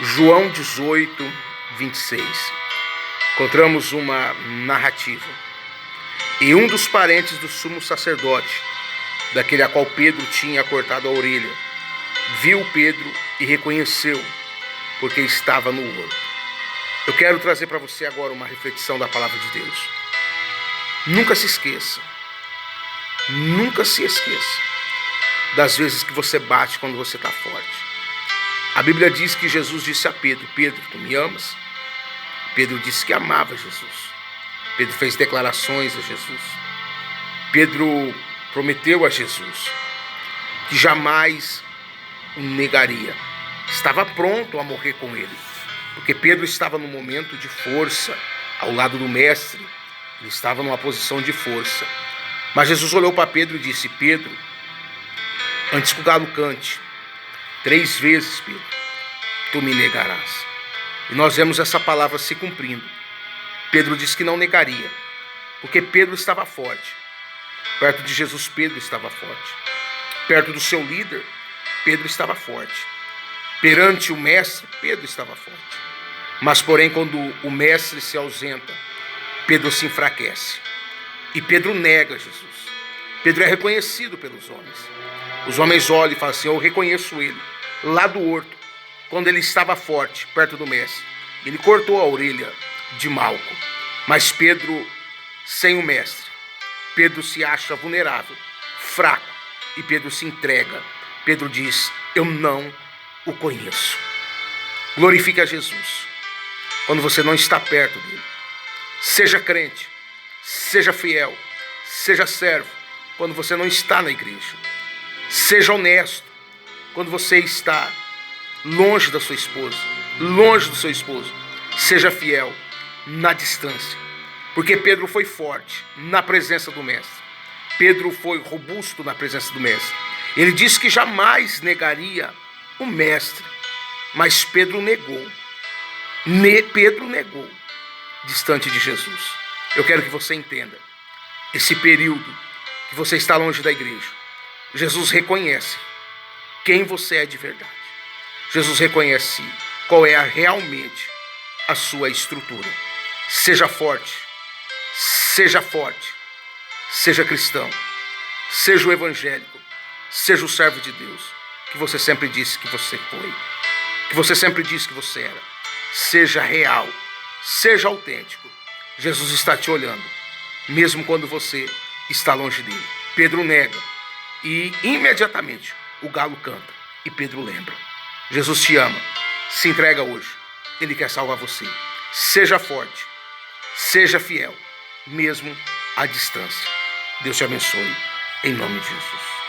João 18, 26. Encontramos uma narrativa. E um dos parentes do sumo sacerdote, daquele a qual Pedro tinha cortado a orelha, viu Pedro e reconheceu, porque estava no horto. Eu quero trazer para você agora uma reflexão da palavra de Deus. Nunca se esqueça das vezes que você bate quando você está forte. A Bíblia diz que Jesus disse a Pedro: Pedro, tu me amas? Pedro disse que amava Jesus. Pedro fez declarações a Jesus. Pedro prometeu a Jesus que jamais o negaria. Estava pronto a morrer com ele, porque Pedro estava num momento de força, ao lado do mestre. Ele estava numa posição de força. Mas Jesus olhou para Pedro e disse: Pedro, antes que o galo cante, 3 vezes, Pedro, tu me negarás. E nós vemos essa palavra se cumprindo. Pedro disse que não negaria, porque Pedro estava forte. Perto de Jesus, Pedro estava forte. Perto do seu líder, Pedro estava forte. Perante o mestre, Pedro estava forte. Mas, porém, quando o mestre se ausenta, Pedro se enfraquece. E Pedro nega Jesus. Pedro é reconhecido pelos homens. Os homens olham e falam assim: eu reconheço ele. Lá do horto, quando ele estava forte, perto do mestre, ele cortou a orelha de Malco. Mas Pedro, sem o mestre, Pedro se acha vulnerável, fraco. E Pedro se entrega. Pedro diz: eu não o conheço. Glorifique a Jesus quando você não está perto dele. Seja crente, seja fiel, seja servo quando você não está na igreja. Seja honesto quando você está longe da sua esposa, longe do seu esposo. Seja fiel na distância, porque Pedro foi forte na presença do mestre. Pedro foi robusto na presença do mestre. Ele disse que jamais negaria o mestre, mas Pedro negou. Pedro negou distante de Jesus. Eu quero que você entenda esse período que você está longe da igreja. Jesus reconhece quem você é de verdade. Jesus reconhece qual é realmente a sua estrutura. Seja forte, seja cristão, seja o evangélico, seja o servo de Deus, que você sempre disse que você foi, que você sempre disse que você era. Seja real, seja autêntico. Jesus está te olhando, mesmo quando você está longe dele. Pedro nega e imediatamente o galo canta e Pedro lembra. Jesus te ama, se entrega hoje, ele quer salvar você. Seja forte, seja fiel, mesmo à distância. Deus te abençoe, em nome de Jesus.